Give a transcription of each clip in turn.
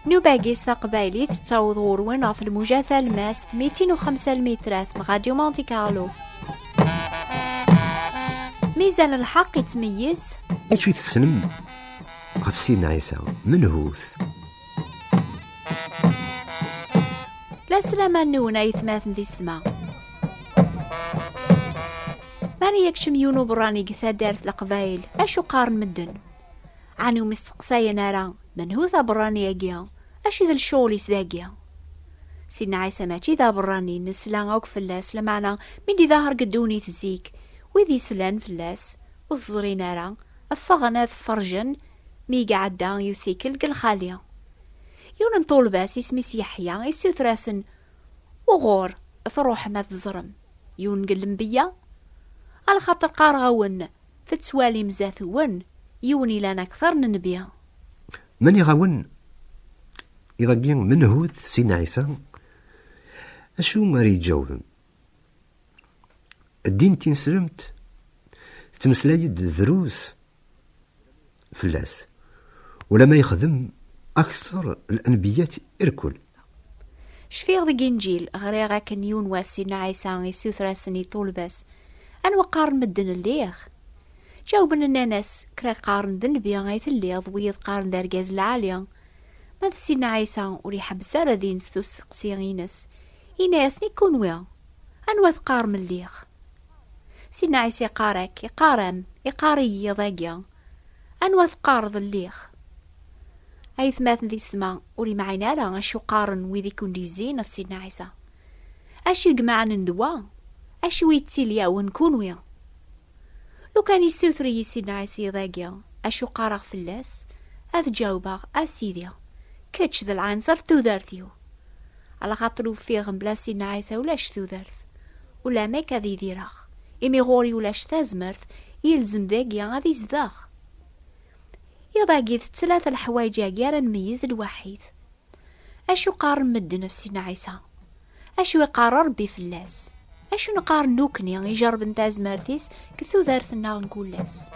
نوباقيس تقبايليت تتاوض غوروين في المجاثة الماس 205 المترات من غاديو مونتي كارلو. ميزان الحق يتميز أشوي تسلم غف سيدنا عيسى منهوث لا سلامة نونا يثماثن دي السما. ماني يكشم يونو براني قثا دارت القبايل أشو قارن مدن عنو مستقصايا نارا منهوثة براني يقيا أشي ذا الشوليس ذاقيا. سيدنا عيسى ماشي ذا براني نسلا أوك فلاس لمعنا من دي ظاهر قدوني تزيك وذي سلان فلاس وذزري نارا الثغنا فرجن ميقا عدا يوثيكل الخالية يون نطول باس اسميس يحيى يسوث راسن وغور ثروح ما تزرم يون قلم بيا على خاطر قارغون تتسوالي مزاثون يوني لنا أكثر ننبيا. من يغاون إذا جين منهوث سيدنا عيسى أشو ماري يجاوب الدين تنسلمت تمسلايد دروس فلاس ولما يخدم أكثر الأنبياء إركل. شفيغ ذي إنجيل غريغا كان يون واسينا عيسى يسوث راسني طول باس أن وقارن مدن الليخ جاوبن الناس كرا قارن ذنبيا غايث الليض ويض قارن دارجاز العالية ماذا سينا عيسى ولي حب سارة دين ستوس قسيغينس إناس نيكون ويا أنواث قارن الليخ. سينا عيسى يقارك يقارم يقاري يضاقيا أنواث قارض الليخ أيث ماثن ذي السما ولي معينا لا أشو قارن ويذي كون دي زين في سيدنا عيسى أشو يجمعن ندوا أشو يتسيليا ونكون ويا. لو كان يسوثري سيدنا عيسى يضاقيا أشو قارغ فلاس أذ جاوباغ أسيديا كتش ذا العنصر تودارثيو على خاطرو فيغم بلا سيدنا عيسى ولاش تودارث ولا ميكا ذي ديراغ إمي غوري ولاش تازمرث يلزم ذاقيا غادي زداغ يضاقيث ثلاثة الحوايج ياقيارا نميز الوحيد. أشو قارن مد نفسينا عيسى أشو يقارر ربي فلاس أشو نقارن نوكني يجرب نتاز مارثيس كثو ذارث النار نقول لاس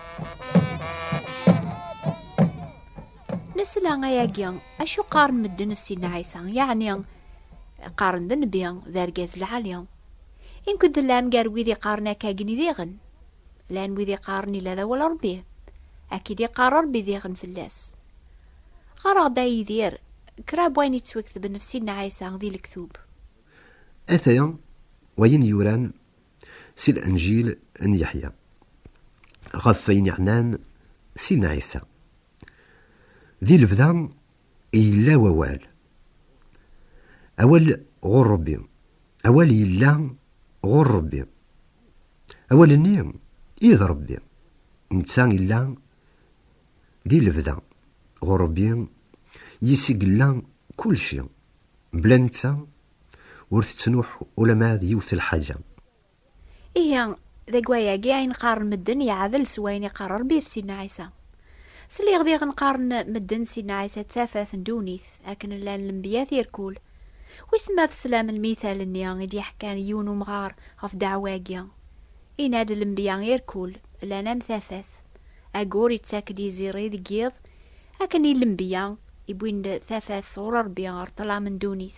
نسلا غياقيا أشو قارن مد نفسينا عيسى يعني قارن ذنبيا ذارقاز العالية إن كنت اللام قار ويذي قارنا كاقني ذيغن لان ويذي قارني لذا ولا ربيه أكيد يقرر بذيغن في اللاس غرق دا يدير كراب وين يتسوكث بنفسينا عيسى ذي الكتوب. أثيا وين يوران سي الأنجيل أن يحيى غفين يعنان سيدنا عيسى ذي البدا إلا ووال أول غور ربي أول إلا غور ربي أول النيم إذ ربي نتسان إلا دي البدا غربي يسقلا كل شيء بلا نتا ورث تنوح ولا ما يوث الحاجة. إيه ذا قوايا قاين قارن مدن يعذل سوين يقرر بيه في سيدنا عيسى سلي غدي غنقارن مدن سيدنا عيسى تافاث ندونيث لكن الانبياء يركول ويسمى سلام المثال اني غادي يحكان يونو مغار غف دعواقيا إناد الانبياء يركول لانا مثافاث أقوري تساكدي زيري ذقيض أكني الانبياء يبوين ثافاث صورة ربيا غار طلع من دونيث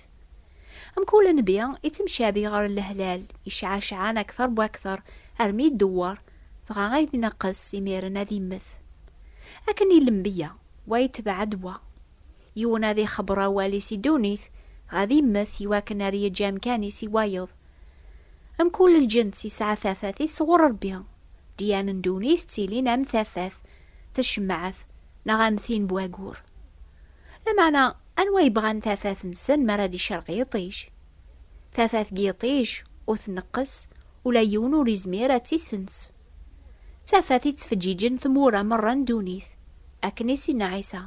كل انبياء يتمشابي غار الهلال يشعشعان أكثر بأكثر أرمي الدوار فغا غايد نقص يميرنا ذي مث أكني الانبياء ويتبع دوا يونا ذي خبرا والي سي دونيث غادي مث يواكن ريا جام كاني سي وايض كل الجنس يسعى ثافاثي صور ربيا ديان دونيث تيلين أم ثافاث تشمعث نغامثين بواقور لمعنى أنوا يبغان ثافاث نسن مرادي شرقي يطيش ثافاث قيطيش وثنقص ولا يونو ريزميرة تيسنس ثافاثي تفجيجن ثمورة مرة دونيث أكني سينا عيسى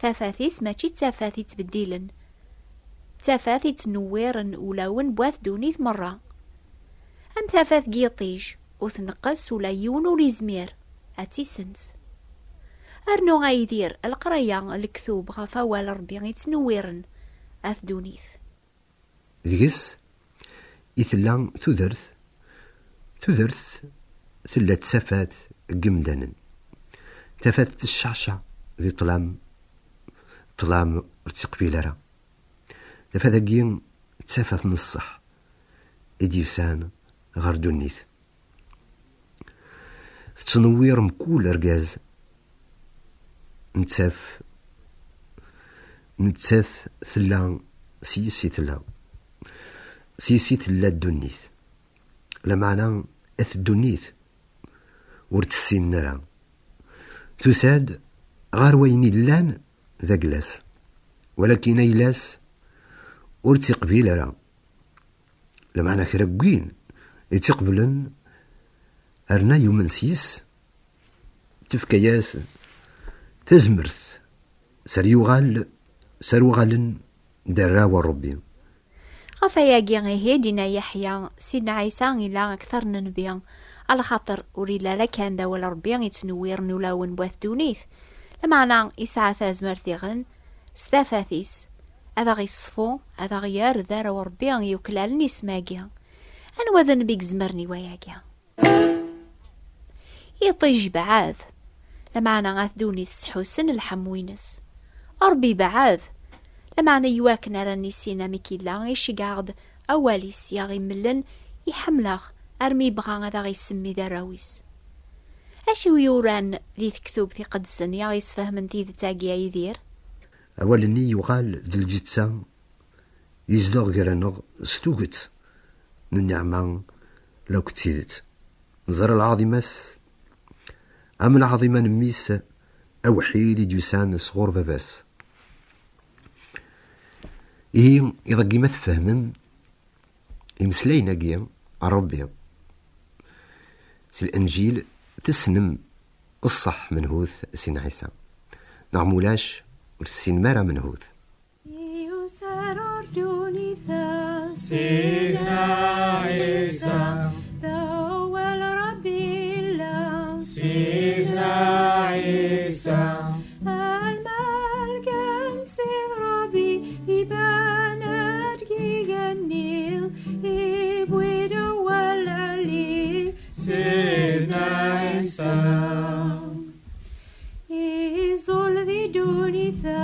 ثافاثيس ماشي ثافاثي تبديلن ثافاثي تنويرن ولاون بواث دونيث مرة أم ثافاث قيطيش وثنقص ولا يونو ريزمير أتيسنس أرنو غايدير القرية الكثوب غفاوال ربي يتنويرن أثدونيث ذيس إثلا تذرث ثلا تسافات قمدانا تفات الشعشع ذي طلام ارتقبيل راه تفات قيم تفات نصح إديسان غير دونيث تنوير مكول أرجاز نتساف ثلا سيسي ثلا الدونيث لمعنى أث الدونيث ورتسين نرى تساد غار ويني اللان ذا قلاس ولكن ايلاس ورتقبيل راه لمعنى كراكوين يتقبلن أرنا يومن سيس تفكياس تزمرث سروغالن دراوى ربي غفاياكي غيه دينا يحيى سيدنا عيسى إلا أكثر نبيا على خاطر وريلا لا كان دا ولا ربي يتنوير نولاون بواث دونيث لمعنى يسعى ثازمرثي غن ستافاثيس هذا غيصفو هذا غيار ذا وربي يوكلالني سماكيا أنوا ذا نبيك زمرني وياكيا يطيج بعاذ لمعنى غاث دونيث سحوسن الحموينس أربي بعاذ لمعنى يواكنا راني سينا ميكيلا يشي قاعد أوليس ياغي ملن يحملغ أرمي بغا هذا غيسمي ذا راويس أشي ويوران ذي تكتوب ذي قدسن ياغي يسفهمن ذي تاقيا يدير أولني يغال ذي الجتسا يزدغ غيرانغ ستوغت نعمان لو كتيدت نزر العظيماس أم العظيمة نميس أوحيد ديوسان صغور باباس إيه إذا قيمة فهمن يمسلينا قيم ربي سي الأنجيل تسنم الصح منهوث سين عيسى نعمولاش ورسين مارا منهوث يسار دونيثا سيدنا عيسى ذو الربي الله سيدنا عيسى الملكن سيد ربي يبانت جيجنيل يبويد والعلي سيدنا عيسى يزول ذي دونيثا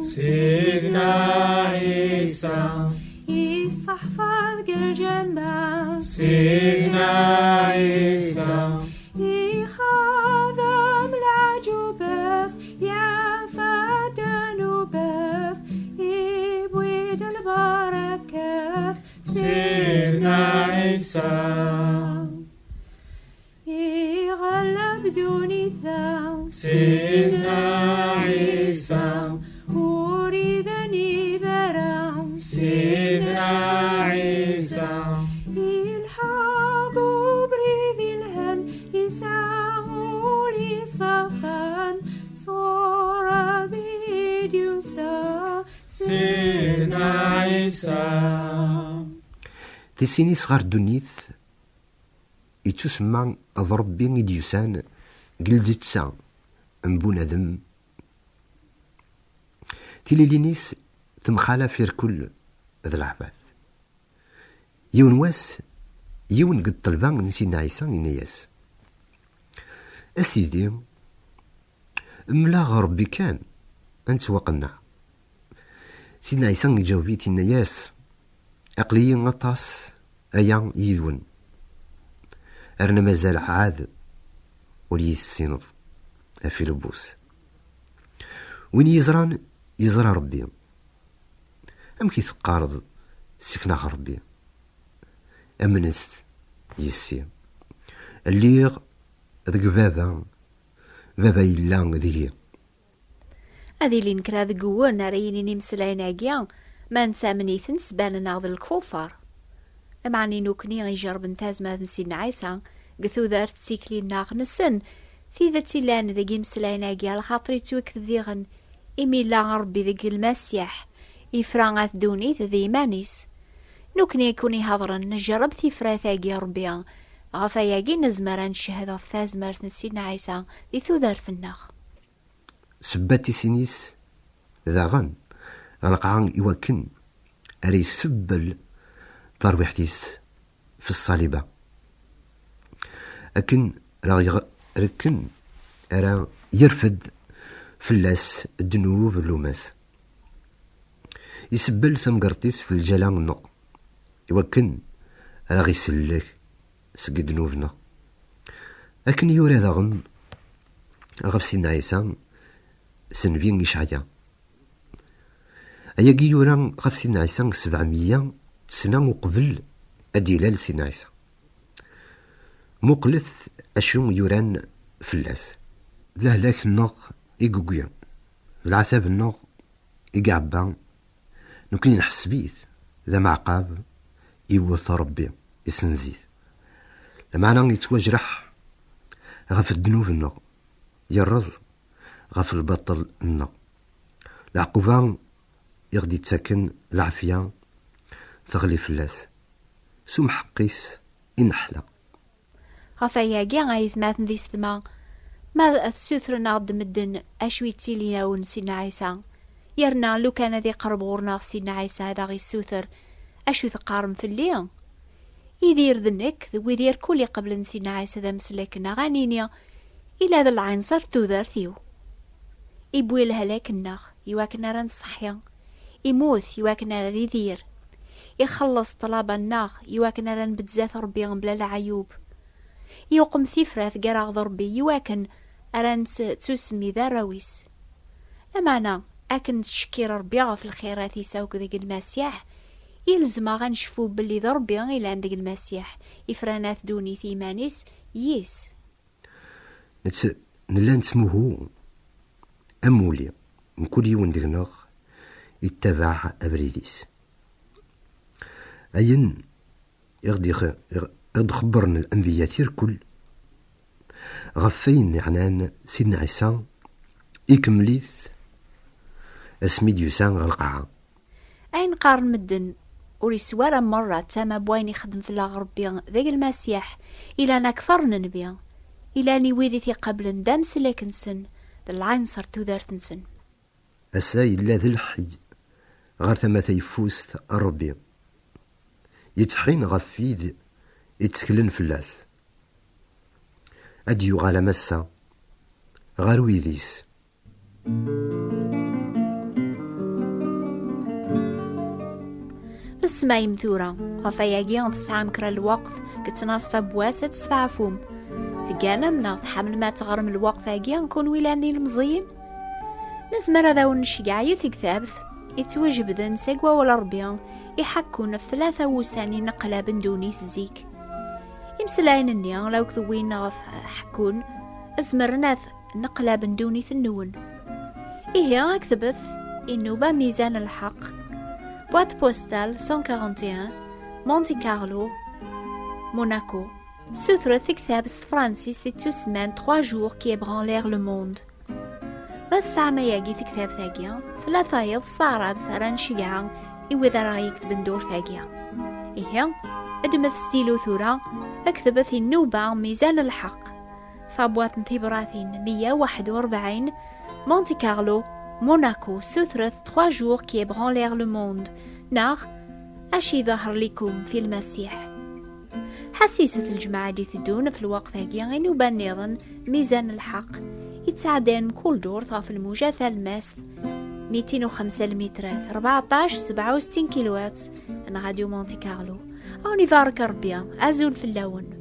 سيدنا عيسى يصحفظ الجماعة سيدنا عيسى يخاذم العجوبات يا فادن بث يبويد البركات سيدنا عيسى يغلب دونيثا سيدنا عيسى أريدني برام سيدنا عيسى يلحق بريد الهن يسعوا لي صفان صور بيديوسا سيدنا عيسى تسيني صغار دونيث يتسمى ضربي ديوسان قلدتسا مبون ذم تيليلينيس تمخالا في كل ذا العباث يون واس يون قد طلبان نسينا عيسى إنياس أسيدي ملا ربي كان أنت وقنا سيدنا عيسى يجاوبيت إنياس أقلي غطاس أيا يدون أرنا مازال عاد ولي السينض أفي لبوس وين يزرى ربي أم كي تقارض سكنا ربي أمنث يسي الليغ ذك بابا يلا ذي هذه اللي نكرا ذقوان ريني نمسلاين اقيا ما نسامني ثنسبان ناغذ الكفار لمعني نوكني غيجرب نتاز ما نسينا عيسى قثو ذارت تيكلي ناغ نسن في ذا تيلان ذا مسلاين اقيا لخاطري توكذ ذيغن إمي لا ربي ذاك المسيح يفرانغاث دونيث ذي مانيس نوكني يكوني هضرن نجرب ثيفراثاقي ربيا غفاياقي نزمران شهد الثازمر نسينا عيسى ذي ثوذارث الناغ سباتي سينيس ذا غن رقعان إواكن أري سبل ضرب حديث في الصليبة أكن ركن أرى يرفد فلاس الدنوب اللوماس يسبل ثمقرطيس في الجلان النق يوكن راه غيسلك سق دنوبنا أكن يوري ذاغن غف سيدنا عيسى سنبين إشعيا أياكي يورا غف سيدنا عيسى 700 سنة وقبل أديلال سيدنا عيسى مقلث أشو يوران فلاس لهلاك النق إيقوقيا العتاب النق إيقعبا نكلي نحس بيت ذا معقاب يوث ربي يسنزيت لمعنى يتوجرح غف الدنوب النق يرز غف البطل النق العقوبة يغدي تسكن العافية تغلي فلاس سم حقيس إنحلا غفاياكي غايثماثن دي ستما ما تسوثرنا غد مدن أشوي تيلينا ونسينا عيسى يرنا لو كان ذي قرب غورنا سيدنا عيسى هذا غي السوثر أشو ثقارم في الليل يدير ذنك ذو يدير كل قبل نسينا عيسى ذا مسلكنا غانينيا إلا ذا العنصر تودر ثيو يبوي الهلاك الناغ يواكنا ران صحيا يموت يواكنا ران يدير يخلص طلب الناغ يواكنا ران بتزاث ربي بلا العيوب يوقم ثفرة قراغ ضربي يواكن أران تسمي ذا رويس أمانا أكن تشكير ربي في الخيرات يساوك ذيك المسيح يلزم غنشفو باللي ضربي إلى عندك المسيح إفرانات دوني ثيمانيس يس نلا نسموه أمولي من كل يوم دغناغ يتبع أبريديس أين يغدي خبرنا الأنبياء كل غفين عنان سيدنا عيسى إكمليث اسمي ديوسان غالقاعة أين قارن مدن وريسوارا مرة تاما بوين يخدم في الغربية ذاك المسيح إلا نكثر نبيا إلا نيويذي قبل ندام سلاكنسن ذا العنصر تودارتنسن أساي لا ذي الحي غير ثما تيفوست الربي يتحين غفيد يتسكلن فلاس أديو غالا مسا غير ويديس السماء مثورة غفاياكي غتسعى مكرا الوقت كتناصفة بواسة تستعفوم ثقانا منا تحمل ما تغرم الوقت هاكي نكون ويلاني المزين نزمر هذا ونشيع يثق ثابت يتوجب ذا نساقوا ولا ربيان يحكون في 3 وساني نقلا بندوني تزيك يمسلاين النيان لو كذوين غف حكون ازمرنا نقلا بندوني ثنون إيه أكتبث إنه بميزان الحق boîte postale 141 مونتي كارلو موناكو سوثرة كتاب فرانسيس تسمان 3 jours qui ébranlèrent le monde بس عمياقي كتاب ثاقيا 3 يض صعراب ثران شيعا إوذا راه يكتب ندور ثاقيا إيه أدمث ستيلو ثورة أكتبث النوبة ميزان الحق ثابوات ثبراثين 141 مونتي كارلو موناكو سوثرة 3 jours qui ébranlèrent le monde ناغ أشي ظهر لكم في المسيح حسيسة الجماعة دي تدون في الوقت هاكي غينو بان ميزان الحق يتساعدين كل دور في الموجة الماس 205 المترات 14-67 كيلوات أنا راديو مونتي كارلو أوني فارك ربيا أزول في اللون